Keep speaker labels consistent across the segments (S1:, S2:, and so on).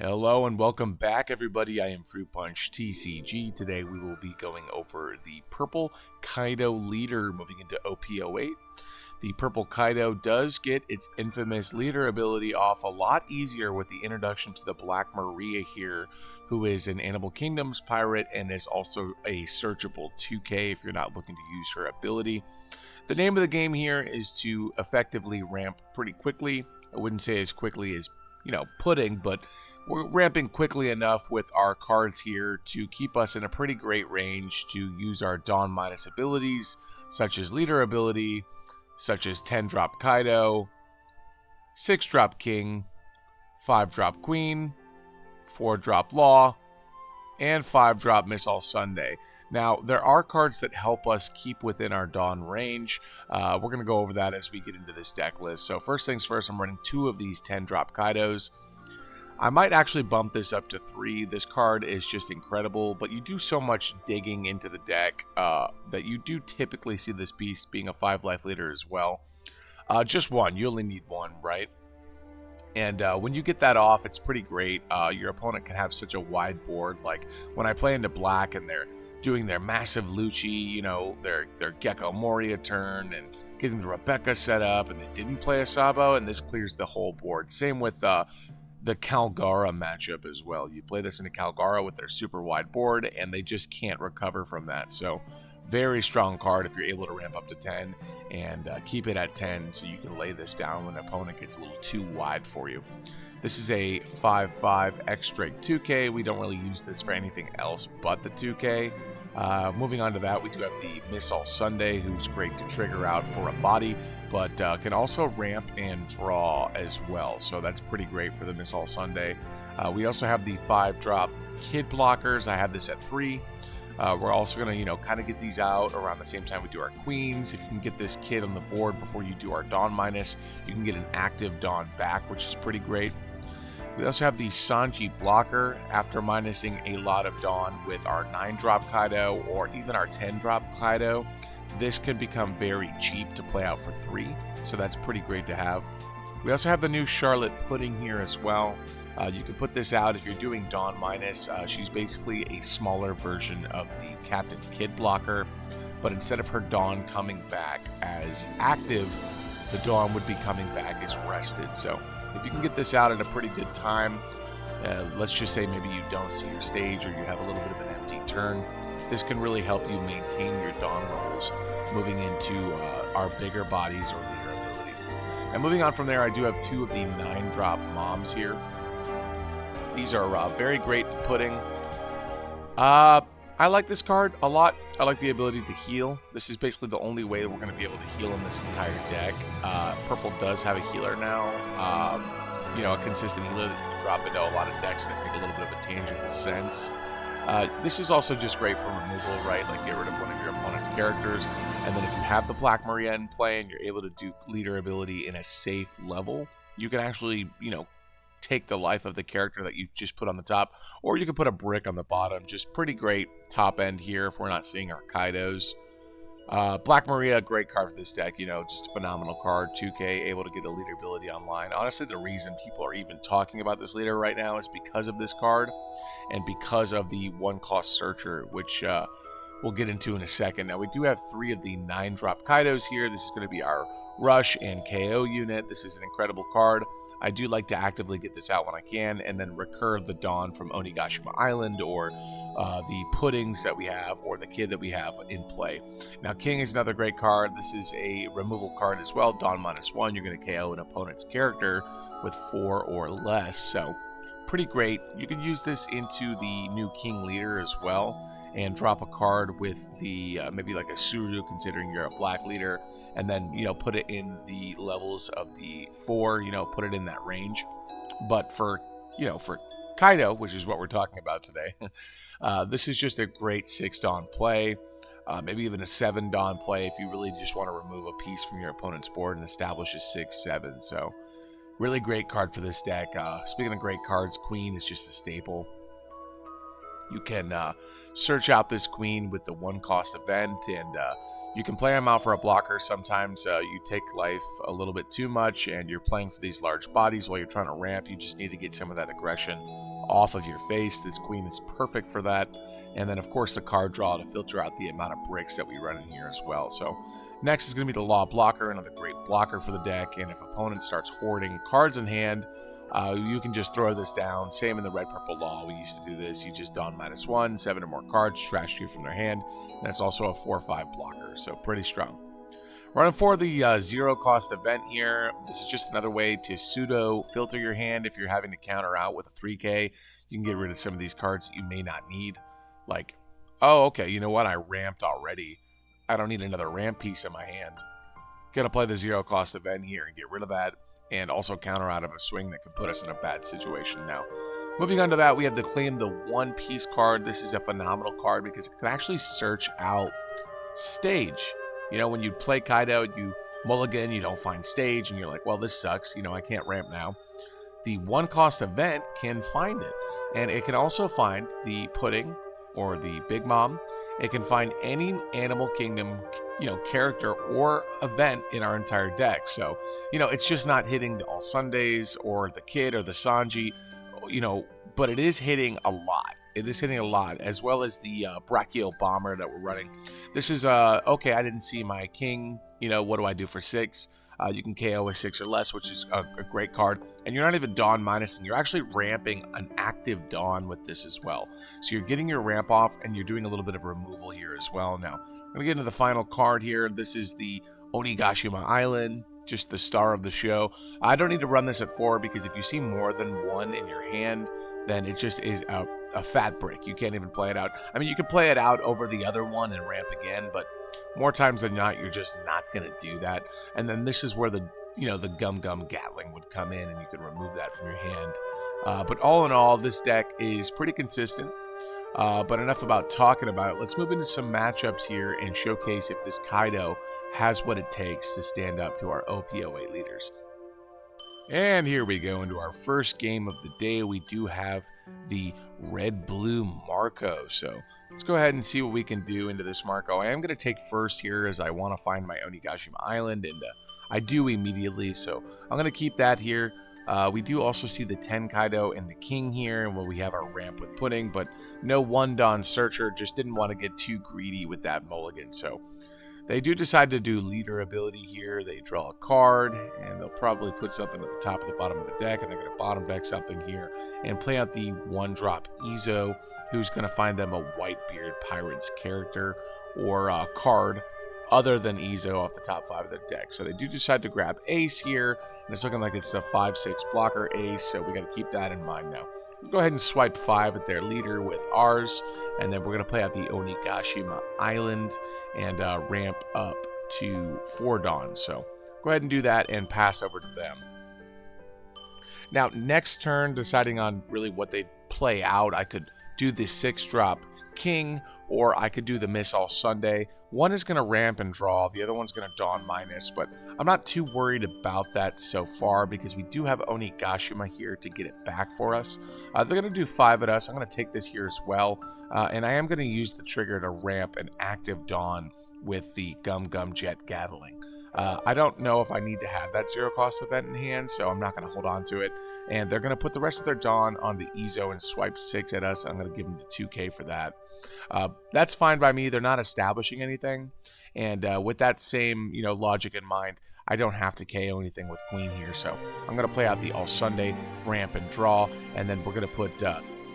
S1: Hello and welcome back, everybody. I am Fruit Punch TCG. Today we will be going over the Purple Kaido leader moving into OP08. The Purple Kaido does get its infamous leader ability off a lot easier with the introduction to the Black Maria here, who is an Animal Kingdoms pirate and is also a searchable 2K if you're not looking to use her ability. The name of the game here is to effectively ramp pretty quickly. I wouldn't say as quickly as, pudding, but we're ramping quickly enough with our cards here to keep us in a pretty great range to use our Dawn minus abilities, such as leader ability, such as 10-drop Kaido, 6-drop King, 5-drop Queen, 4-drop Law, and 5-drop Miss All Sunday. Now, there are cards that help us keep within our Dawn range. We're going to go over that as we get into this deck list. So first things first, I'm running 2 of these 10-drop Kaidos. I might actually bump this up to 3. This card is just incredible, but you do so much digging into the deck that you do typically see this beast being a 5-life leader as well. Just 1. You only need 1, right? And when you get that off, it's pretty great. Your opponent can have such a wide board. Like when I play into black and they're doing their massive Lucci, their Gecko Moria turn and getting the Rebecca set up, and they didn't play a Sabo, and this clears the whole board. Same with the Calgara matchup as well. You play this into Calgara with their super wide board, and they just can't recover from that. So very strong card if you're able to ramp up to 10 and keep it at 10 so you can lay this down when an opponent gets a little too wide for you. This is a 5/5 X-Drake 2K. We don't really use this for anything else but the 2K. Moving on to that, we do have the Miss All Sunday, who's great to trigger out for a body, but can also ramp and draw as well. So that's pretty great for the Miss All Sunday. We also have the 5-drop Kid blockers. I have this at 3. We're also going to, kind of get these out around the same time we do our Queens. If you can get this Kid on the board before you do our Dawn minus, you can get an active Dawn back, which is pretty great. We also have the Sanji blocker after minusing a lot of Dawn with our 9-drop Kaido or even our 10-drop Kaido. This can become very cheap to play out for 3, so that's pretty great to have. We also have the new Charlotte Pudding here as well. You can put this out if you're doing Dawn minus. She's basically a smaller version of the Captain Kid blocker, but instead of her Dawn coming back as active, the Dawn would be coming back as rested. So if you can get this out at a pretty good time, let's just say maybe you don't see your stage or you have a little bit of an empty turn, this can really help you maintain your Dawn rolls moving into our bigger bodies or leader ability. And moving on from there, I do have 2 of the 9-drop Moms here. These are very great pudding. I like this card a lot. I like the ability to heal. This is basically the only way that we're going to be able to heal in this entire deck. Purple does have a healer now. A consistent healer that you can drop into a lot of decks that make a little bit of a tangible sense. This is also just great for removal, right? Like get rid of one of your opponent's characters. And then if you have the Black Maria in play and you're able to do leader ability in a safe level, you can actually, take the life of the character that you just put on the top, or you can put a brick on the bottom. Just pretty great top end here if we're not seeing our Kaidos. Black Maria, great card for this deck, just a phenomenal card. 2K, able to get a leader ability online. Honestly, the reason people are even talking about this leader right now is because of this card and because of the 1-cost searcher, which we'll get into in a second. Now, we do have 3 of the 9-drop Kaidos here. This is going to be our Rush and KO unit. This is an incredible card. I do like to actively get this out when I can, and then recur the Dawn from Onigashima Island, or the puddings that we have, or the Kid that we have in play. Now, King is another great card. This is a removal card as well. Dawn -1, you're going to KO an opponent's character with 4 or less, so pretty great. You can use this into the new King leader as well, and drop a card with the maybe like a Suru, considering you're a black leader, and then put it in the levels of the 4, put it in that range. But for Kaido, which is what we're talking about today, this is just a great 6 Dawn play, maybe even a 7 Dawn play if you really just want to remove a piece from your opponent's board and establish a 6/7. So really great card for this deck. Speaking of great cards, Queen is just a staple. You can search out this Queen with the 1-cost event, and you can play them out for a blocker. Sometimes you take life a little bit too much and you're playing for these large bodies while you're trying to ramp. You just need to get some of that aggression off of your face. This queen is perfect for that. And then, of course, the card draw to filter out the amount of bricks that we run in here as well. So next is going to be the Law Blocker, another great blocker for the deck. And if opponent starts hoarding cards in hand, you can just throw this down. Same in the Red Purple Law. We used to do this. You just don -1, 7 or more cards, trash you from their hand. And it's also a 4/5 blocker, so pretty strong. Running for the 0 cost event here. This is just another way to pseudo filter your hand. If you're having to counter out with a 3K, you can get rid of some of these cards that you may not need. Like, oh, okay, you know what? I ramped already. I don't need another ramp piece in my hand. Gonna play the 0 cost event here and get rid of that, and also counter out of a swing that could put us in a bad situation. Now, moving on to that, we have to claim the One Piece card. This is a phenomenal card because it can actually search out stage. You know, when you play Kaido, you mulligan, you don't find stage, and you're like, well, this sucks. You know, I can't ramp now. The 1 cost event can find it, and it can also find the Pudding or the Big Mom. It can find any Animal Kingdom, you know, character or event in our entire deck. So, you know, it's just not hitting the All Sundays or the Kid or the Sanji, you know, but it is hitting a lot. It is hitting a lot, as well as the Brachio Bomber that we're running. This is, okay, I didn't see my king. You know, what do I do for 6? You can KO with 6 or less, which is a great card. And you're not even Dawn minus, and you're actually ramping an active Dawn with this as well. So you're getting your ramp off, and you're doing a little bit of removal here as well. Now, I'm going to get into the final card here. This is the Onigashima Island, just the star of the show. I don't need to run this at 4, because if you see more than 1 in your hand, then it just is a fat brick. You can't even play it out. I mean, you can play it out over the other one and ramp again, but more times than not, you're just not going to do that. And then this is where the, you know, the Gum Gum Gatling would come in, and you can remove that from your hand. But all in all, this deck is pretty consistent. But enough about talking about it. Let's move into some matchups here and showcase if this Kaido has what it takes to stand up to our OPO8 leaders. And here we go into our first game of the day. We do have the Red-Blue Marco. So let's go ahead and see what we can do into this Marco. I am going to take first here, as I want to find my Onigashima Island, and I do immediately. So I'm going to keep that here. We do also see the 10 Kaido and the King here, and we have our ramp with Pudding, but no 1 Dawn Searcher. Just didn't want to get too greedy with that mulligan. So they do decide to do leader ability here. They draw a card, and they'll probably put something at the top of the bottom of the deck, and they're going to bottom deck something here and play out the 1-drop Izo, who's going to find them a Whitebeard Pirates character or a card other than Izo off the top 5 of the deck. So they do decide to grab Ace here, and it's looking like it's the 5/6 blocker Ace, so we got to keep that in mind now. We'll go ahead and swipe 5 at their leader with ours, and then we're going to play out the Onigashima Island and ramp up to 4 Dawn. So go ahead and do that and pass over to them. Now, next turn, deciding on really what they play out, I could do the 6-drop King, or I could do the Miss All Sunday. One is going to ramp and draw, the other one's going to Dawn minus, but I'm not too worried about that so far because we do have Onigashima here to get it back for us. They're going to do 5 at us. I'm going to take this here as well, and I am going to use the trigger to ramp an active Dawn with the Gum Gum Jet Gatling. I don't know if I need to have that 0 cost event in hand, so I'm not going to hold on to it. And they're going to put the rest of their Dawn on the Izo and swipe 6 at us. I'm going to give them the 2K for that. That's fine by me. They're not establishing anything. And with that same, you know, logic in mind, I don't have to KO anything with Queen here. So I'm going to play out the All Sunday, ramp and draw, and then we're going to put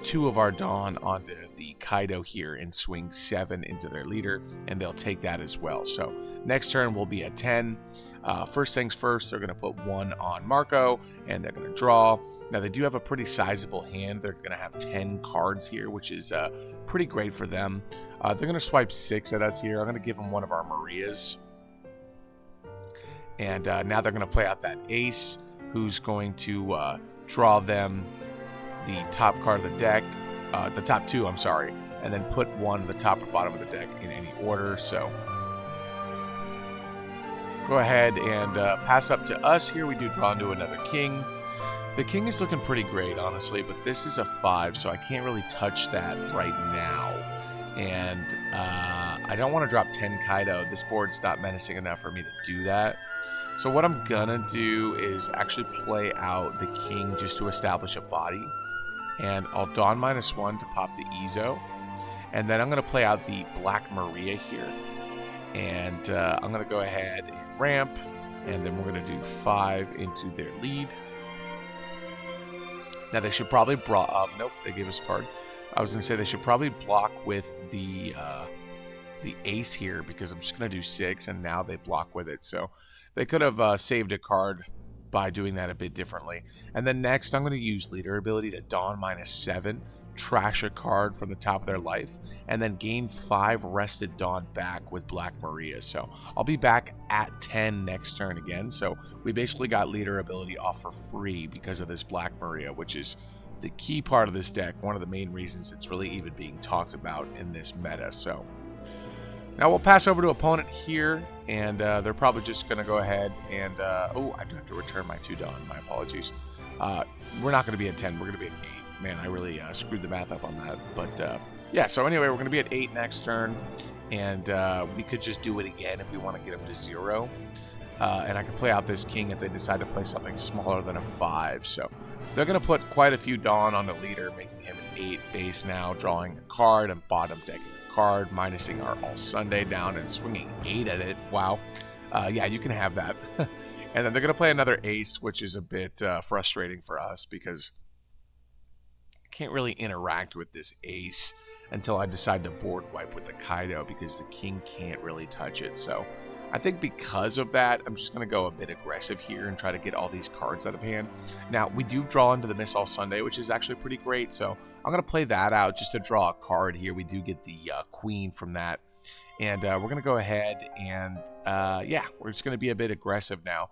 S1: 2 of our Dawn onto the Kaido here and swing 7 into their leader, and they'll take that as well. So next turn will be a 10. First things first, they're going to put 1 on Marco, and they're going to draw. Now, they do have a pretty sizable hand. They're going to have 10 cards here, which is pretty great for them. They're going to swipe 6 at us here. I'm going to give them one of our Marias. And now they're going to play out that Ace, who's going to draw them the top card of the deck, the top 2, I'm sorry, and then put 1 at the top or bottom of the deck in any order. So go ahead and pass up to us here. We do draw into another King. The King is looking pretty great, honestly, but this is a 5, so I can't really touch that right now. And I don't want to drop 10 Kaido. This board's not menacing enough for me to do that. So what I'm gonna do is actually play out the King just to establish a body. And I'll Dawn -1 to pop the Ezo. And then I'm going to play out the Black Maria here. And I'm going to go ahead and ramp. And then we're going to do 5 into their lead. Now they should probably nope, they gave us a card. I was going to say they should probably block with the ace here, because I'm just going to do 6, and now they block with it. So they could have saved a card by doing that a bit differently. And then next, I'm going to use leader ability to Dawn -7, trash a card from the top of their life, and then gain 5 rested Dawn back with Black Maria. So I'll be back at 10 next turn again. So we basically got leader ability off for free because of this Black Maria, which is the key part of this deck, one of the main reasons it's really even being talked about in this meta. So now we'll pass over to opponent here, and they're probably just going to go ahead and... oh, I do have to return my 2 Dawn. My apologies. We're not going to be at 10. We're going to be at 8. Man, I really screwed the math up on that. But, yeah, so anyway, we're going to be at 8 next turn, and we could just do it again if we want to get them to 0. And I can play out this king if they decide to play something smaller than a 5. So they're going to put quite a few Dawn on the leader, making him an 8 base now, drawing a card and bottom decking card, minusing our All Sunday down and swinging 8 at it. Wow. Yeah, you can have that. And then they're going to play another ace, which is a bit frustrating for us because I can't really interact with this ace until I decide to board wipe with the Kaido, because the king can't really touch it. So I think because of that, I'm just going to go a bit aggressive here and try to get all these cards out of hand. Now, we do draw into the Miss All Sunday, which is actually pretty great. So I'm going to play that out just to draw a card here. We do get the queen from that. And we're going to go ahead and, yeah, we're just going to be a bit aggressive now.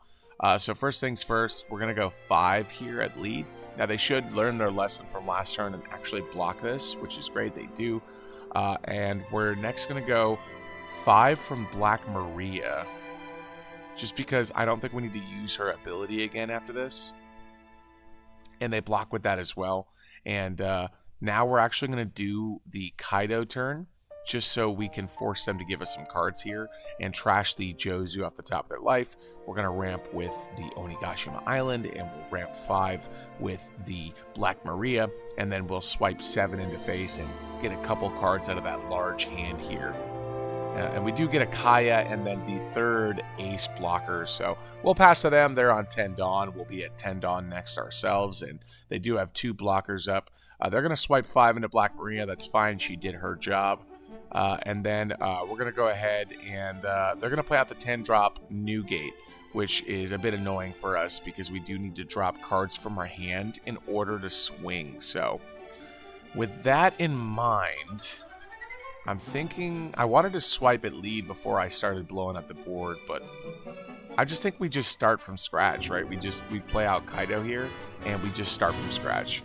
S1: So first things first, we're going to go 5 here at lead. Now, they should learn their lesson from last turn and actually block this, which is great. They do. And we're next going to go 5 from Black Maria, just because I don't think we need to use her ability again after this. And they block with that as well. And now we're actually going to do the Kaido turn, just so we can force them to give us some cards here and trash the Jozu off the top of their life. We're going to ramp with the Onigashima Island, and we'll ramp 5 with the Black Maria, and then we'll swipe 7 into face and get a couple cards out of that large hand here. And we do get a Kaya and then the 3rd ace blocker. So we'll pass to them. They're on 10 Dawn. We'll be at 10 Dawn next ourselves. And they do have 2 blockers up. They're going to swipe 5 into Black Maria. That's fine. She did her job. And then we're going to go ahead and they're going to play out the 10 drop Newgate, which is a bit annoying for us because we do need to drop cards from our hand in order to swing. So with that in mind, I'm thinking I wanted to swipe at lead before I started blowing up the board, but I just think we just start from scratch, right? We play out Kaido here and we just start from scratch,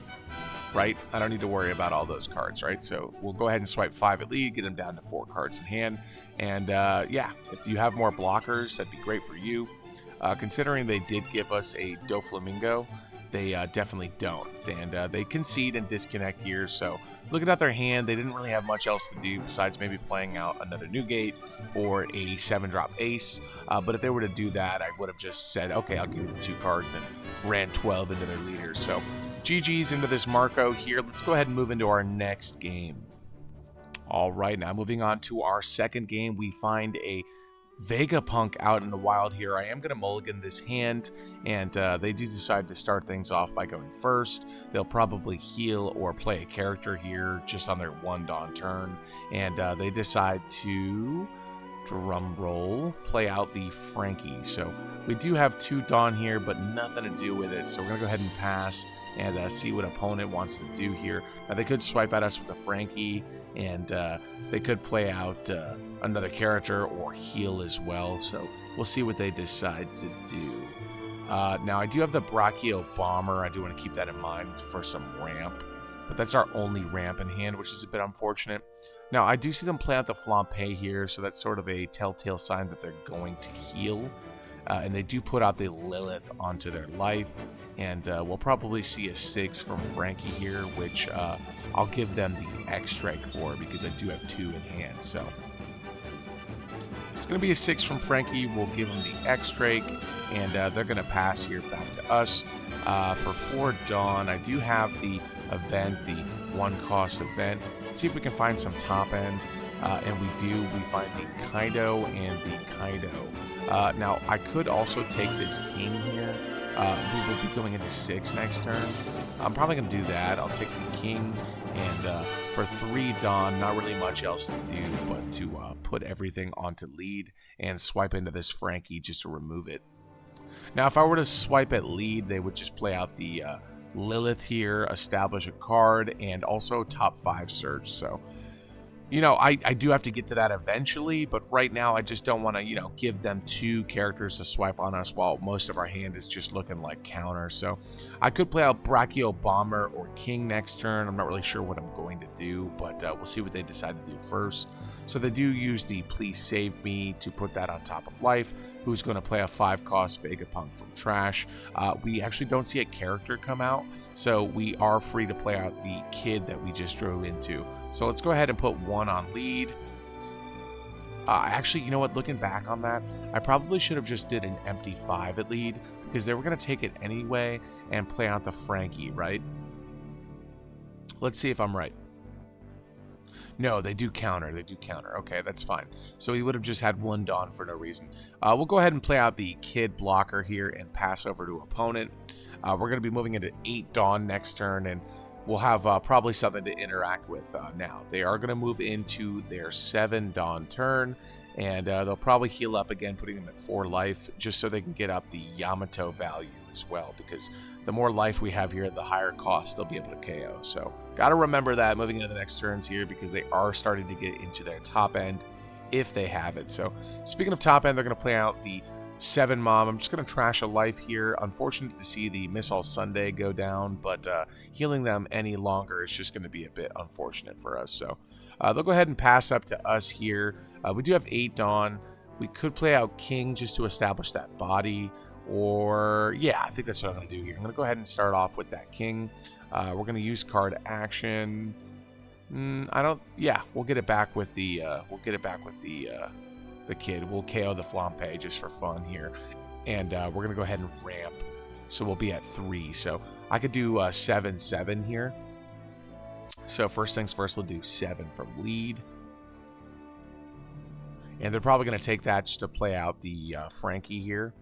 S1: right? I don't need to worry about all those cards, right? So we'll go ahead and swipe 5 at lead, get them down to 4 cards in hand. And yeah, if you have more blockers, that'd be great for you. Considering they did give us a Doflamingo, they definitely don't. And they concede and disconnect here, so looking at their hand, they didn't really have much else to do besides maybe playing out another Newgate or a 7-drop ace. But if they were to do that, I would have just said, okay, I'll give you the 2 cards and ran 12 into their leaders. So GG's into this Marco here. Let's go ahead and move into our next game. All right, now moving on to our second game, we find a Vegapunk out in the wild here. I am going to mulligan this hand, and they do decide to start things off by going first. They'll probably heal or play a character here just on their 1 Dawn turn, and they decide to, drum roll, play out the Frankie. So we do have 2 Dawn here, but nothing to do with it, so we're going to go ahead and pass and see what opponent wants to do here. Now, they could swipe at us with a Frankie, and they could play out another character or heal as well, so we'll see what they decide to do. Now, I do have the Brachio Bomber. I do want to keep that in mind for some ramp, but that's our only ramp in hand, which is a bit unfortunate. Now, I do see them play out the Flampe here, so that's sort of a telltale sign that they're going to heal. And they do put out the Lilith onto their life, and we'll probably see a 6 from Frankie here, which I'll give them the X-Strike for because I do have 2 in hand. So it's going to be a 6 from Frankie. We'll give them the X-Strike, and they're going to pass here back to us. For 4 Dawn, I do have the event, the 1-cost event. Let's see if we can find some top end. And we do. We find the Kaido and the Kaido. Now, I could also take this king here. We will be going into 6 next turn. I'm probably going to do that. I'll take the king, and for 3 Dawn, not really much else to do but to put everything onto lead and swipe into this Frankie just to remove it. Now, if I were to swipe at lead, they would just play out the Lilith here, establish a card, and also top 5 search. So, you know, I do have to get to that eventually, but right now I just don't want to, you know, give them 2 characters to swipe on us while most of our hand is just looking like counter. So I could play out Brachio Bomber or King next turn. I'm not really sure what I'm going to do, but we'll see what they decide to do first. So they do use the Please Save Me to put that on top of life, who's going to play a 5-cost Vegapunk from trash. We actually don't see a character come out, so we are free to play out the kid that we just drove into. So let's go ahead and put 1 on lead. Actually, you know what? Looking back on that, I probably should have just did an empty 5 at lead, because they were going to take it anyway and play out the Frankie, right? Let's see if I'm right. No, they do counter. They do counter. Okay, that's fine. So he would have just had 1 Dawn for no reason. We'll go ahead and play out the kid blocker here and pass over to opponent. We're going to be moving into 8 Dawn next turn, and we'll have probably something to interact with now. They are going to move into their 7 Dawn turn, and they'll probably heal up again, putting them at 4 life, just so they can get up the Yamato value as well, because the more life we have here, the higher cost they'll be able to KO. So got to remember that moving into the next turns here, because they are starting to get into their top end if they have it. So speaking of top end, they're going to play out the 7 Mom. I'm just going to trash a life here. Unfortunate to see the Miss All Sunday go down, but healing them any longer is just going to be a bit unfortunate for us. So they'll go ahead and pass up to us here. We do have 8 Dawn. We could play out King just to establish that body. Or, yeah, I think that's what I'm going to do here. I'm going to go ahead and start off with that King. We're going to use card action. We'll get it back with the, the kid. We'll KO the Flampe just for fun here. And we're going to go ahead and ramp. So we'll be at 3. So I could do 7-7 here. So first things first, we'll do 7 from lead. And they're probably going to take that just to play out the Frankie here.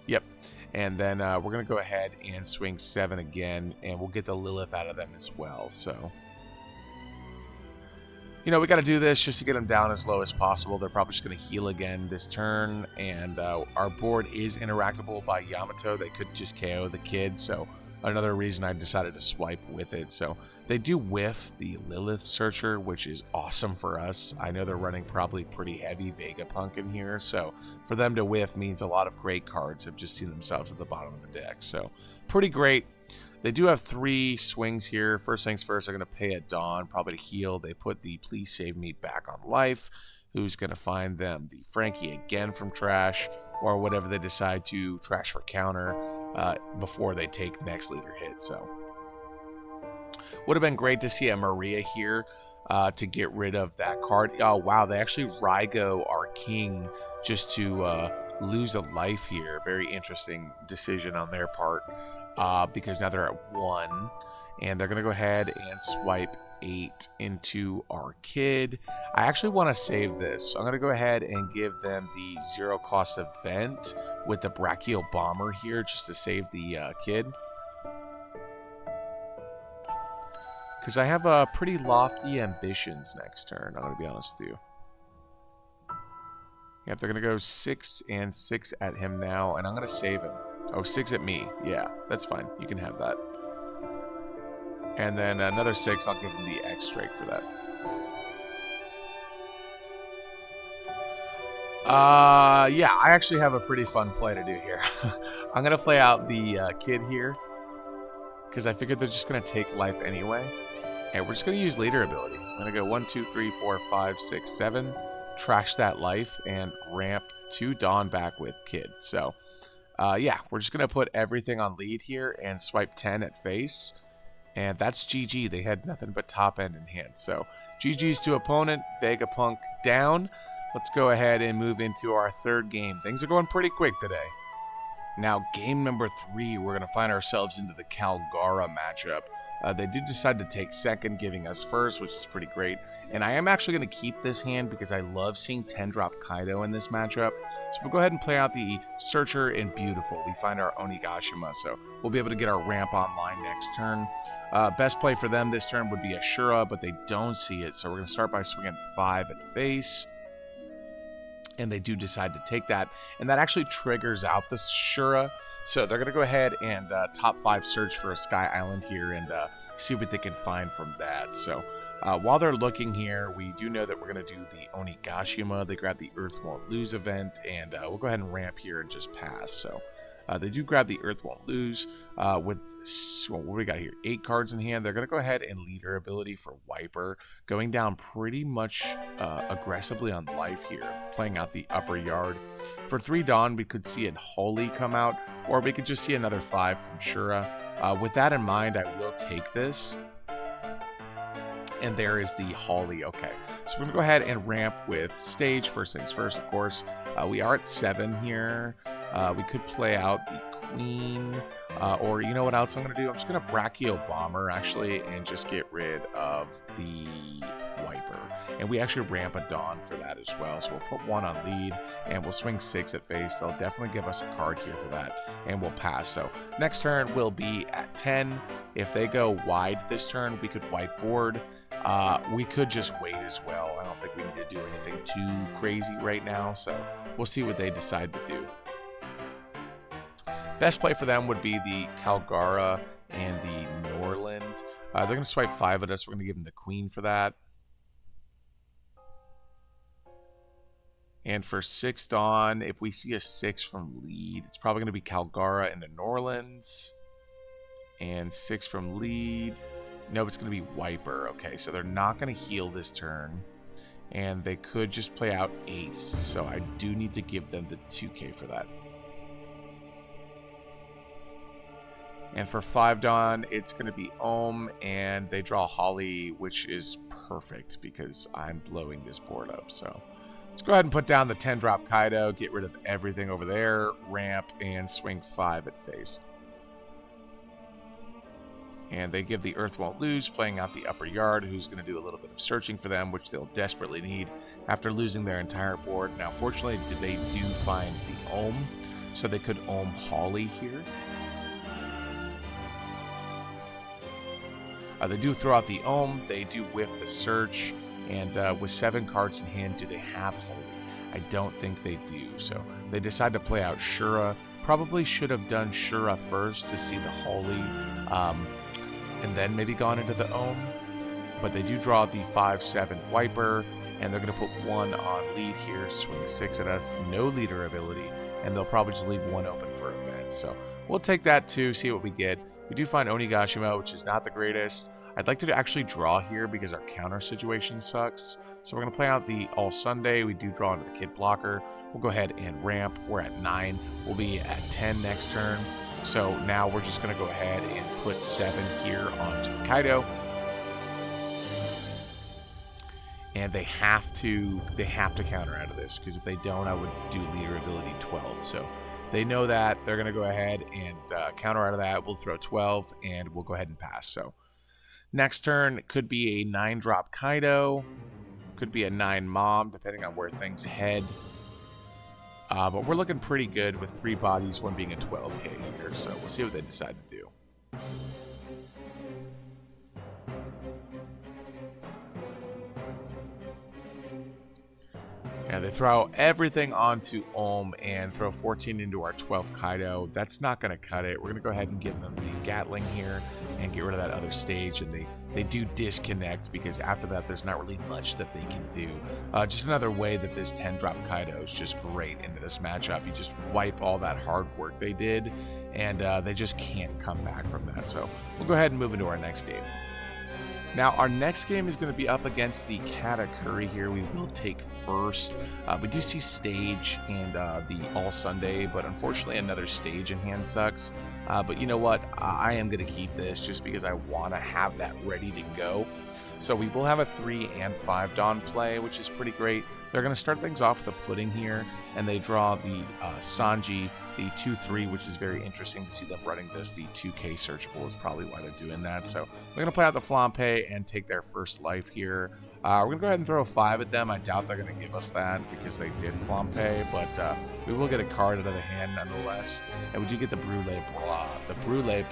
S1: Yep. And then we're going to go ahead and swing 7 again, and we'll get the Lilith out of them as well. So, you know, we got to do this just to get them down as low as possible. They're probably just going to heal again this turn, and our board is interactable by Yamato. They could just KO the kid, so another reason I decided to swipe with it. So they do whiff the Lilith Searcher, which is awesome for us. I know they're running probably pretty heavy Vegapunk in here, so for them to whiff means a lot of great cards have just seen themselves at the bottom of the deck. So pretty great. They do have 3 swings here. First things first, they're going to pay at Dawn, probably to heal. They put the Please Save Me back on life. Who's going to find them? The Frankie again from trash, or whatever they decide to trash for counter before they take next leader hit. So would have been great to see a Maria here to get rid of that card. Oh, wow. They actually Raigo our king just to lose a life here. Very interesting decision on their part because now they're at 1. And they're going to go ahead and swipe 8 into our kid. I actually want to save this. So I'm going to go ahead and give them the 0-cost event with the Brachio Bomber here just to save the kid. Because I have pretty lofty ambitions next turn, I'm going to be honest with you. Yep, they're going to go 6 and 6 at him now, and I'm going to save him. Oh, 6 at me. Yeah, that's fine. You can have that. And then another 6, I'll give him the X Drake for that. Yeah, I actually have a pretty fun play to do here. I'm going to play out the kid here, because I figured they're just going to take life anyway. And we're just going to use leader ability. I'm going to go 1, 2, 3, 4, 5, 6, 7. Trash that life and ramp 2 Dawn back with kid. So, yeah, we're just going to put everything on lead here and swipe 10 at face. And that's GG. They had nothing but top end in hand. So, GG's to opponent. Vegapunk down. Let's go ahead and move into our third game. Things are going pretty quick today. Now, game number 3, we're going to find ourselves into the Calgara matchup. They did decide to take second, giving us first, which is pretty great. And I am actually going to keep this hand because I love seeing 10-drop Kaido in this matchup. So we'll go ahead and play out the Searcher and Beautiful. We find our Onigashima, so we'll be able to get our ramp online next turn. Best play for them this turn would be Ashura, but they don't see it. So we're going to start by swinging 5 at face. And they do decide to take that, and that actually triggers out the Shura. So they're going to go ahead and top 5 search for a Sky Island here and see what they can find from that. So while they're looking here, we do know that we're going to do the Onigashima. They grab the Earth Won't Lose event, and we'll go ahead and ramp here and just pass. So they do grab the Earth Won't Lose with, well, what do we got here? 8 cards in hand. They're going to go ahead and lead her ability for Wiper, going down pretty much aggressively on life here, playing out the upper yard. For 3 Dawn, we could see a Holy come out, or we could just see another 5 from Shura. With that in mind, I will take this. And there is the Holly. Okay, so we're going to go ahead and ramp with Stage. First things first, of course. We are at 7 here. We could play out the Queen, or you know what else I'm going to do? I'm just going to Brachio Bomber, actually, and just get rid of the Wiper. And we actually ramp a Dawn for that as well. So we'll put 1 on lead, and we'll swing 6 at face. They'll definitely give us a card here for that, and we'll pass. So next turn will be at 10. If they go wide this turn, we could whiteboard. We could just wait as well. I don't think we need to do anything too crazy right now, so we'll see what they decide to do. Best play for them would be the Calgara and the Norland. They're going to swipe 5 at us. We're going to give them the Queen for that. And for 6 Dawn, if we see a 6 from lead, it's probably going to be Calgara and the Norlands. And 6 from lead. No, it's going to be Wiper. Okay, so they're not going to heal this turn. And they could just play out Ace. So I do need to give them the 2K for that. And for 5 Dawn, it's going to be Ohm, and they draw Holly, which is perfect because I'm blowing this board up. So let's go ahead and put down the 10-drop Kaido, get rid of everything over there, ramp, and swing 5 at face. And they give the Earth Won't Lose, playing out the upper yard, who's going to do a little bit of searching for them, which they'll desperately need after losing their entire board. Now, fortunately, they do find the Ohm, so they could Ohm Holly here. They do throw out the Ohm, they do whiff the search, and with 7 cards in hand, do they have Holy? I don't think they do, so they decide to play out Shura. Probably should have done Shura first to see the Holy, and then maybe gone into the Ohm, but they do draw the 5-7 Wiper, and they're going to put 1 on lead here, swing 6 at us, no leader ability, and they'll probably just leave 1 open for event, so we'll take that too, see what we get. We do find Onigashima, which is not the greatest. I'd like to actually draw here because our counter situation sucks. So we're going to play out the All Sunday. We do draw into the Kid Blocker. We'll go ahead and ramp. We're at 9. We'll be at 10 next turn. So now we're just going to go ahead and put 7 here onto Kaido. And they have to counter out of this, because if they don't, I would do leader ability 12. So they know that. They're going to go ahead and counter out of that. We'll throw 12, and we'll go ahead and pass. So next turn could be a 9-drop Kaido. Could be a 9 Mom, depending on where things head. But we're looking pretty good with 3 bodies, 1 being a 12K here. So we'll see what they decide to do. And they throw everything onto Ohm and throw 14 into our 12th Kaido. That's not going to cut it. We're going to go ahead and give them the Gatling here and get rid of that other stage. And they do disconnect, because after that, there's not really much that they can do. Just another way that this 10-drop Kaido is just great into this matchup. You just wipe all that hard work they did, and they just can't come back from that. So we'll go ahead and move into our next game. Now, our next game is going to be up against the Katakuri here. We will take first. We do see Stage and the All Sunday, but unfortunately another Stage in hand sucks. But you know what? I am going to keep this just because I want to have that ready to go. So we will have a 3 and 5 Dawn play, which is pretty great. They're going to start things off with a Pudding here, and they draw the Sanji the 2-3, which is very interesting to see them running this. The 2K searchable is probably why they're doing that. So they're going to play out the Flampe and take their first life here. We're going to go ahead and throw a 5 at them. I doubt they're going to give us that because they did Flampe, but we will get a card out of the hand nonetheless. And we do get the Brule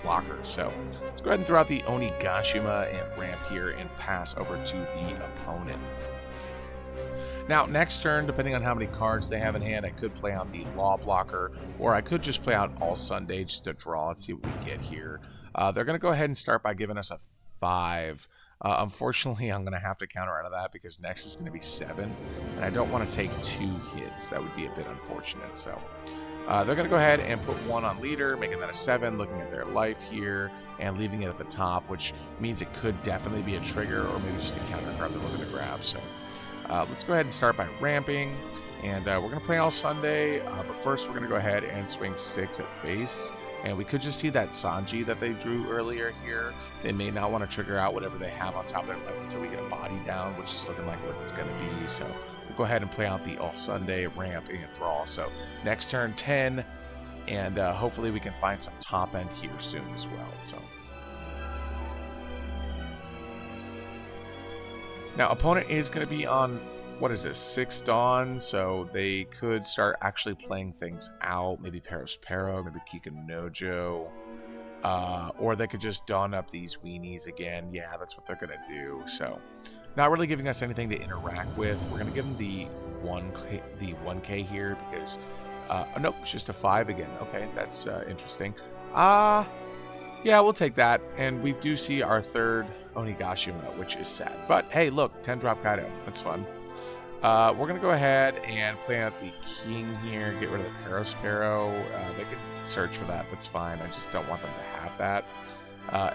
S1: blocker. So let's go ahead and throw out the Onigashima and ramp here and pass over to the opponent. Now, next turn, depending on how many cards they have in hand, I could play out the Law Blocker, or I could just play out All Sunday just to draw. Let's see what we get here. They're going to go ahead and start by giving us a 5. Unfortunately, I'm going to have to counter out of that because next is going to be 7, and I don't want to take 2 hits. That would be a bit unfortunate. So they're going to go ahead and put 1 on leader, making that a 7, looking at their life here, and leaving it at the top, which means it could definitely be a trigger or maybe just a counter card they're looking to grab. So let's go ahead and start by ramping, and we're going to play All Sunday, but first we're going to go ahead and swing 6 at face, and we could just see that Sanji that they drew earlier here. They may not want to trigger out whatever they have on top of their life until we get a body down, which is looking like what it's going to be. So we'll go ahead and play out the All Sunday, ramp, and draw. So next turn 10, and hopefully we can find some top end here soon as well. So now, opponent is going to be on, what is this, 6 Dawn, so they could start actually playing things out. Maybe Pero, maybe Kikanojo, or they could just Dawn up these weenies again. Yeah, that's what they're going to do. So, not really giving us anything to interact with. We're going to give them the 1K here because, nope, it's just a 5 again. Okay, that's interesting. Yeah, we'll take that. And we do see our third Onigashima, which is sad. But hey, look, 10 drop Kaido. That's fun. We're going to go ahead and play out the king here, get rid of the Pero. They could search for that. That's fine. I just don't want them to have that.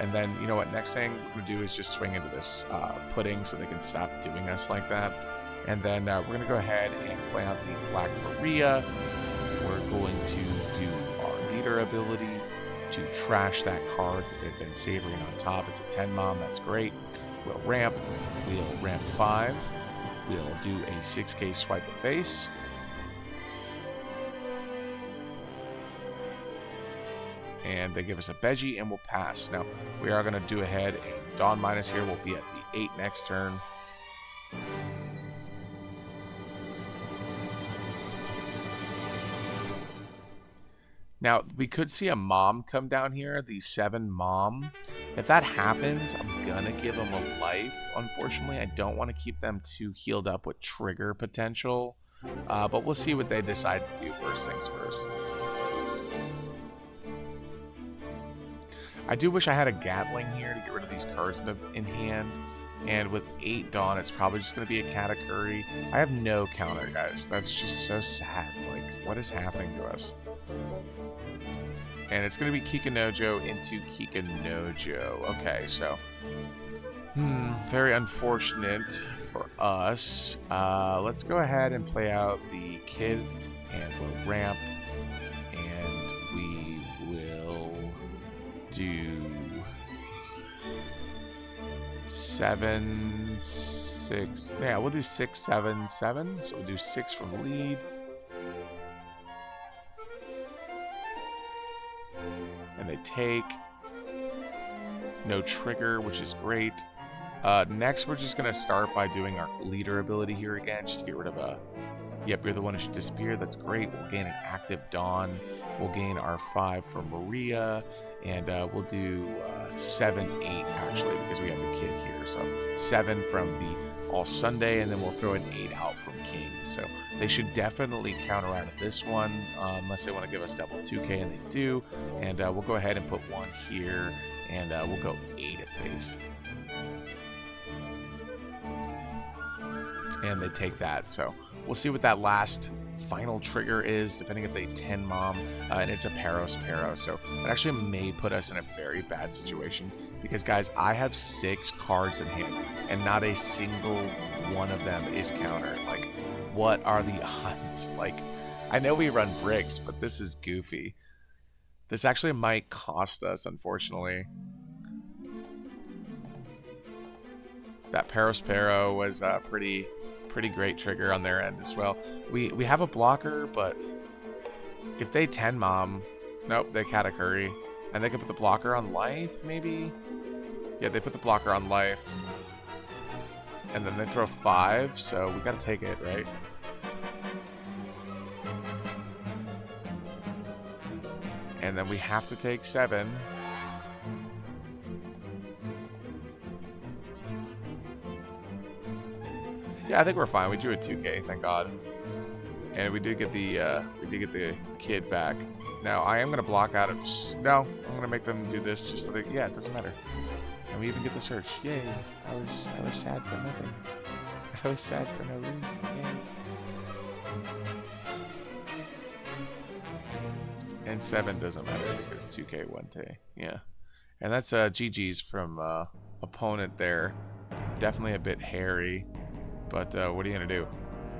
S1: And then, you know what, next thing we're going to do is just swing into this pudding so they can stop doing us like that. And then we're going to go ahead and play out the Black Maria. We're going to do our leader ability to trash that card that they've been savoring on top. It's a 10 mom, that's great. We'll ramp 5. We'll do a 6K swipe of face. And they give us a Beji and we'll pass. Now, we are going to do ahead a Dawn minus here. We'll be at the 8 next turn. Now, we could see a mom come down here, the 7 mom. If that happens, I'm going to give them a life. Unfortunately, I don't want to keep them too healed up with trigger potential. But we'll see what they decide to do first things first. I do wish I had a Gatling here to get rid of these cards in hand. And with 8 Dawn, it's probably just going to be a Katakuri. I have no counter, guys. That's just so sad. Like, what is happening to us? And it's going to be Kikanojo into Kikanojo. Okay, so very unfortunate for us. Let's go ahead and play out the kid, and we'll ramp, and we will do 7, 6. Yeah, we'll do 6, 7, 7. So we'll do 6 from lead. And they take. No trigger, which is great. Next, we're just going to start by doing our leader ability here again, just to get rid of a... Yep, you're the one who should disappear. That's great. We'll gain an active Dawn. We'll gain our 5 from Maria. And we'll do 7, 8, actually, because we have the kid here. So 7 from the All Sunday, and then we'll throw an 8 out from King. So they should definitely counter out of this one, unless they want to give us double 2K, and they do. And we'll go ahead and put 1 here, and we'll go 8 at face. And they take that, so we'll see what that last final trigger is, depending if they 10 mom, and it's a Pero, so it actually may put us in a very bad situation, because guys, I have 6 cards in hand, and not a single one of them is countered. Like, what are the odds? Like, I know we run bricks, but this is goofy. This actually might cost us, unfortunately. That Pero was pretty great trigger on their end as well. We have a blocker, but if they 10 mom, nope, they Katakuri. And they could put the blocker on life, maybe? Yeah, they put the blocker on life. And then they throw 5, so we gotta take it, right? And then we have to take 7. Yeah, I think we're fine. We drew a 2K, thank God. And we did get the kid back. Now I am gonna block out of no. I'm gonna make them do this just so they, yeah, it doesn't matter. And we even get the search. Yay! I was sad for nothing. I was sad for no reason. Yay! And 7 doesn't matter because 2K 1K. Yeah. And that's GG's from opponent there. Definitely a bit hairy, but what are you gonna do?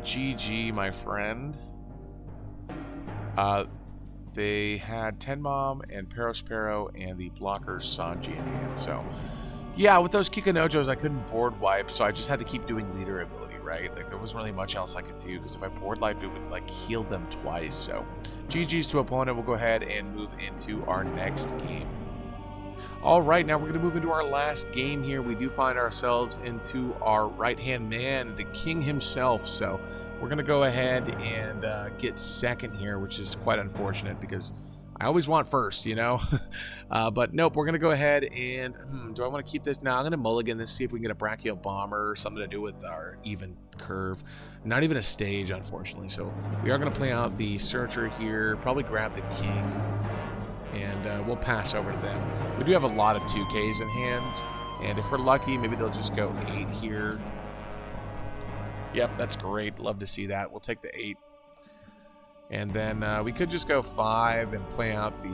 S1: GG, my friend. They had Tenmom and Perospero and the blockers Sanji in hand. So, yeah, with those Kikanojos, I couldn't board wipe, so I just had to keep doing leader ability, right? Like, there wasn't really much else I could do, because if I board wipe, it would, like, heal them twice. So, GG's to opponent. We'll go ahead and move into our next game. All right, now we're going to move into our last game here. We do find ourselves into our right-hand man, the king himself. So, we're going to go ahead and get second here, which is quite unfortunate because I always want first, you know? But nope, we're going to go ahead and... do I want to keep this? Now I'm going to mulligan this, see if we can get a Brachial Bomber or something to do with our even curve. Not even a stage, unfortunately. So we are going to play out the Searcher here, probably grab the King, and we'll pass over to them. We do have a lot of 2Ks in hand, and if we're lucky, maybe they'll just go 8 here. Yep, that's great. Love to see that. We'll take the 8. And then we could just go 5 and play out the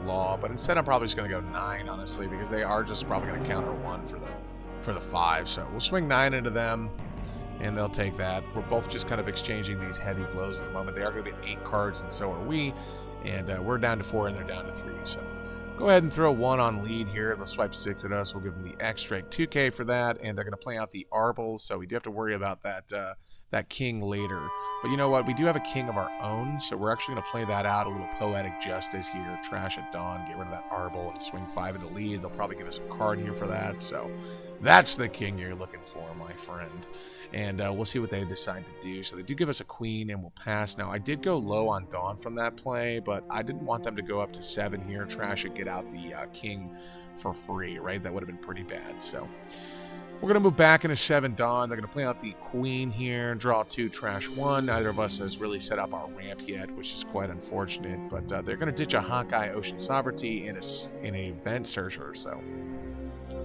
S1: law. But instead, I'm probably just going to go 9, honestly, because they are just probably going to counter 1 for the 5. So we'll swing 9 into them, and they'll take that. We're both just kind of exchanging these heavy blows at the moment. They are going to be 8 cards, and so are we. And we're down to 4, and they're down to 3. So go ahead and throw 1 on lead here. They'll swipe 6 at us. We'll give them the extra 2K for that, and they're going to play out the Arble, so we do have to worry about that that king later. But you know what? We do have a king of our own, so we're actually going to play that out. A little poetic justice here. Trash at dawn. Get rid of that Arble and swing 5 into lead. They'll probably give us a card here for that, so that's the king you're looking for, my friend. And we'll see what they decide to do. So they do give us a queen, and we'll pass. Now, I did go low on Dawn from that play, but I didn't want them to go up to 7 here. Trash it, get out the king for free, right? That would have been pretty bad. So we're going to move back into 7 Dawn. They're going to play out the queen here, draw 2, trash 1. Neither of us has really set up our ramp yet, which is quite unfortunate. But they're going to ditch a Hawkeye Ocean Sovereignty and an Event Searcher. So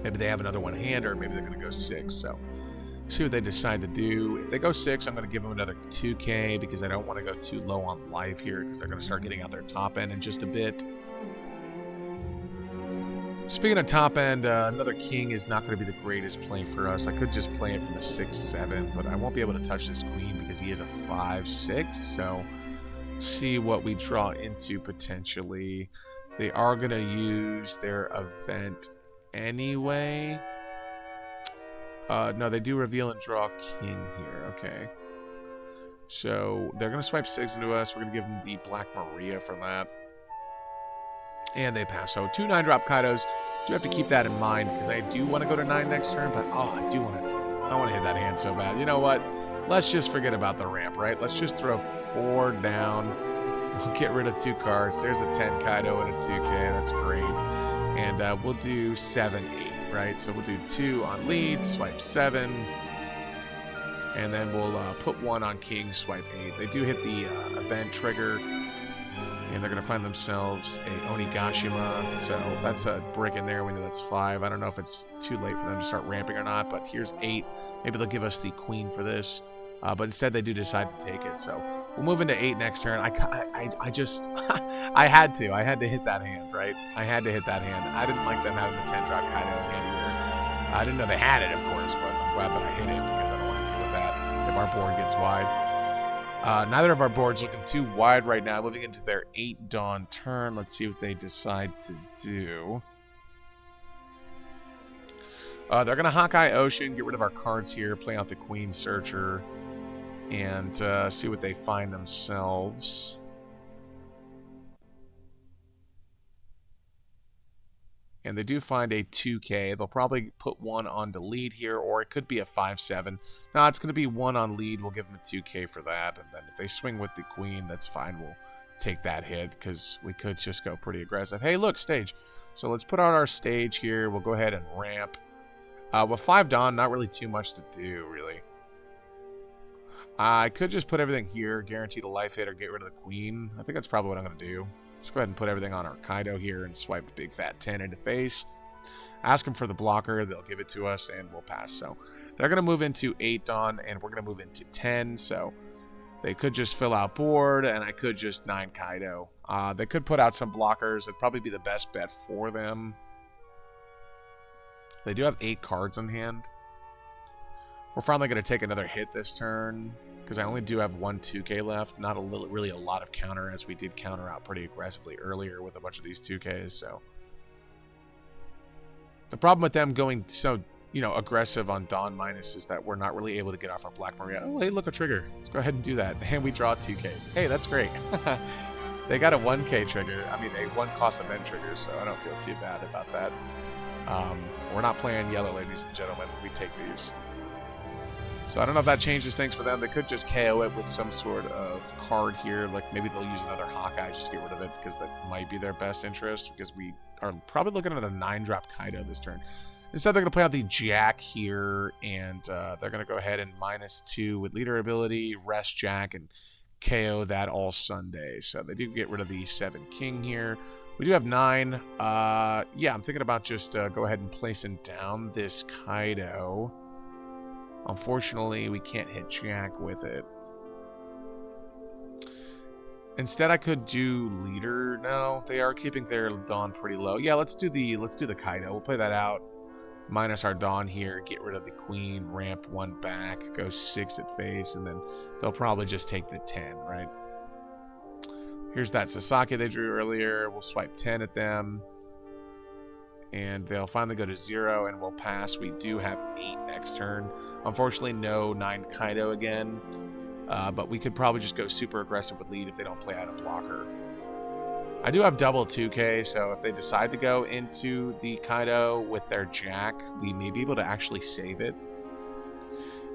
S1: maybe they have another one hand, or maybe they're going to go 6. So see what they decide to do. If they go 6, I'm going to give them another 2K because I don't want to go too low on life here because they're going to start getting out their top end in just a bit. Speaking of top end, another king is not going to be the greatest play for us. I could just play it for the 6-7, but I won't be able to touch this queen because he is a 5-6. So see what we draw into potentially. They are going to use their event anyway. No, they do reveal and draw king here. Okay. So they're going to swipe 6 into us. We're going to give them the Black Maria for that. And they pass. So 2 9-drop Kaidos. Do have to keep that in mind because I do want to go to 9 next turn, but I want to hit that hand so bad. You know what? Let's just forget about the ramp, right? Let's just throw 4 down. We'll get rid of 2 cards. There's a 10 Kaido and a 2K. That's great. And we'll do 7, 8, right? So we'll do 2 on lead, swipe 7. And then we'll put 1 on king, swipe 8. They do hit the event trigger. And they're going to find themselves a Onigashima. So that's a brick in there. We know that's 5. I don't know if it's too late for them to start ramping or not. But here's 8. Maybe they'll give us the queen for this. But instead they do decide to take it. So we'll move into 8 next turn. I just... I had to hit that hand, right? I had to hit that hand. I didn't like them having the 10-drop Kaido in hand either. I didn't know they had it, of course. But I'm glad that I hit it because I don't want to deal with that if our board gets wide. Neither of our boards looking too wide right now. Moving into their 8 Dawn turn. Let's see what they decide to do. They're going to Hawkeye Ocean, get rid of our cards here, play out the Queen Searcher. and see what they find themselves. And they do find a 2K. They'll probably put one on the lead here, or it could be a 5-7. No, it's going to be one on lead. We'll give them a 2K for that. And then if they swing with the queen, that's fine. We'll take that hit because we could just go pretty aggressive. Hey, look, stage. So let's put out our stage here. We'll go ahead and ramp. With 5 Dawn, not really too much to do, really. I could just put everything here, guarantee the life hit, or get rid of the queen. I think that's probably what I'm going to do. Just go ahead and put everything on our Kaido here and swipe the big fat 10 into face. Ask them for the blocker. They'll give it to us, and we'll pass. So they're going to move into 8 Dawn, and we're going to move into 10. So they could just fill out board, and I could just 9 Kaido. They could put out some blockers. It'd probably be the best bet for them. They do have 8 cards in hand. We're finally going to take another hit this turn, because I only do have 1 2K left. Not really a lot of counter, as we did counter out pretty aggressively earlier with a bunch of these 2Ks. So the problem with them going so, aggressive on Dawn minus is that we're not really able to get off our Black Maria. Oh, hey, look, a trigger. Let's go ahead and do that. And we draw 2K. Hey, that's great. They got a 1K trigger. I mean, a 1 cost event trigger, so I don't feel too bad about that. We're not playing yellow, ladies and gentlemen. We take these. So I don't know if that changes things for them. They could just KO it with some sort of card here. Like maybe they'll use another Hawkeye just to get rid of it, because that might be their best interest, because we are probably looking at a 9-drop Kaido this turn. Instead, they're going to play out the Jack here, and they're going to go ahead and -2 with leader ability, rest Jack, and KO that all Sunday. So they do get rid of the 7 King here. We do have 9. Yeah, I'm thinking about just go ahead and placing down this Kaido. Unfortunately, we can't hit Jack with it. Instead, I could do leader. No, they are keeping their Dawn pretty low. Yeah, let's do the Kaido. We'll play that out. Minus our Dawn here, get rid of the queen, ramp 1 back, go 6 at face, and then they'll probably just take the 10, right? Here's that Sasaki they drew earlier. We'll swipe 10 at them. And they'll finally go to 0, and we'll pass. We do have 8 next turn. Unfortunately, no 9 Kaido again. But we could probably just go super aggressive with lead if they don't play out a blocker. I do have double 2K, so if they decide to go into the Kaido with their Jack, we may be able to actually save it.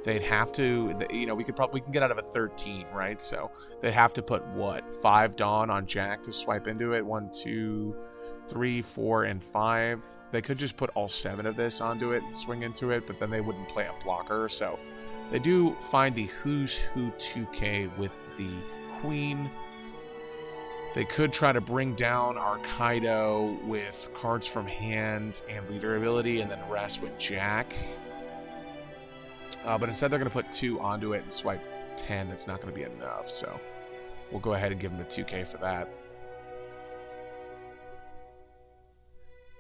S1: They'd have to, we can get out of a 13, right? So they'd have to put, what, 5 Dawn on Jack to swipe into it? 1, 2... 3, 4, and 5. They could just put all 7 of this onto it and swing into it, but then they wouldn't play a blocker. So they do find the Who's Who 2K with the Queen. They could try to bring down our Kaido with cards from hand and leader ability, and then rest with Jack. But instead they're going to put 2 onto it and swipe 10. That's not going to be enough, so we'll go ahead and give them a 2K for that.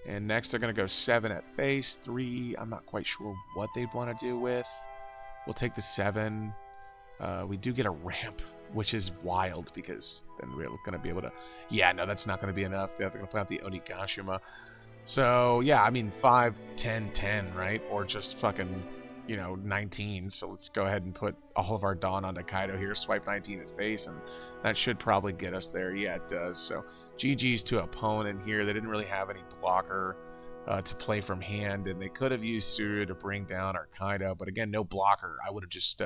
S1: And next they're going to go 7 at face, 3. I'm not quite sure what they'd want to do with. We'll take the 7. We do get a ramp, which is wild, because then we're going to be able to... Yeah, no, that's not going to be enough. They're going to play out the Onigashima. So, yeah, I mean, 5, 10, 10, right? Or just fucking, 19. So let's go ahead and put all of our Dawn onto Kaido here. Swipe 19 at face, and that should probably get us there. Yeah, it does. So GG's to opponent here. They didn't really have any blocker to play from hand, and they could have used Suru to bring down our Kaido, but again, no blocker. I would have just,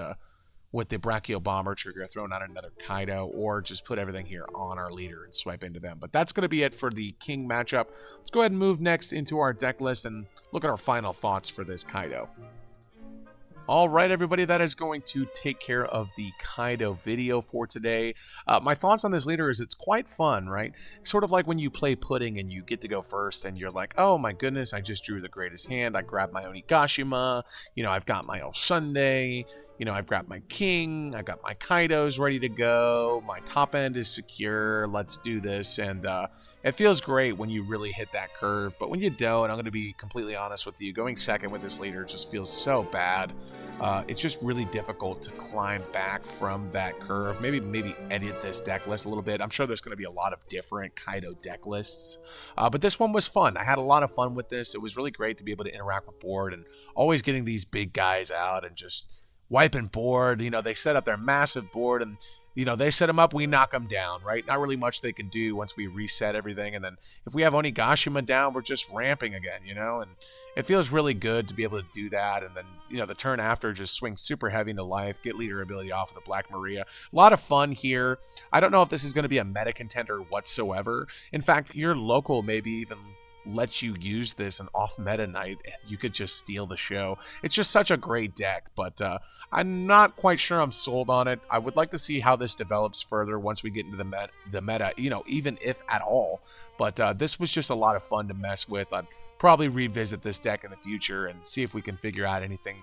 S1: with the Brachio Bomber trigger, thrown out another Kaido, or just put everything here on our leader and swipe into them. But that's going to be it for the King matchup. Let's go ahead and move next into our deck list and look at our final thoughts for this Kaido. All right, everybody, that is going to take care of the Kaido video for today. My thoughts on this leader is it's quite fun, right? Sort of like when you play Pudding and you get to go first and you're like, oh my goodness, I just drew the greatest hand. I grabbed my Onigashima, I've got my all Sunday, I've got my King, I've got my Kaidos ready to go, my top end is secure, let's do this. And it feels great when you really hit that curve, but when you don't, I'm going to be completely honest with you, going second with this leader just feels so bad. It's just really difficult to climb back from that curve. Maybe edit this deck list a little bit. I'm sure there's going to be a lot of different Kaido deck lists, but this one was fun. I had a lot of fun with this. It was really great to be able to interact with board and always getting these big guys out and just wiping board. You know, they set up their massive board, and you know, they set them up, we knock them down, right? Not really much they can do once we reset everything. And then if we have Onigashima down, we're just ramping again, you know? And it feels really good to be able to do that. And then, you know, the turn after just swing super heavy into life, get leader ability off of the Black Maria. A lot of fun here. I don't know if this is going to be a meta contender whatsoever. In fact, your local maybe even let you use this an off meta night and you could just steal the show. It's just such a great deck, but I'm not quite sure I'm sold on it. I would like to see how this develops further once we get into the meta, you know, even if at all. But this was just a lot of fun to mess with. I'd probably revisit this deck in the future and see if we can figure out anything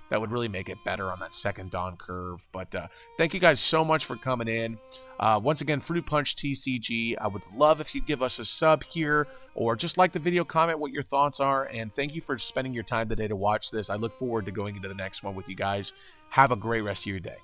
S1: that would really make it better on that second Dawn curve. But thank you guys so much for coming in. Once again, Fruit Punch TCG. I would love if you'd give us a sub here or just like the video, comment what your thoughts are. And thank you for spending your time today to watch this. I look forward to going into the next one with you guys. Have a great rest of your day.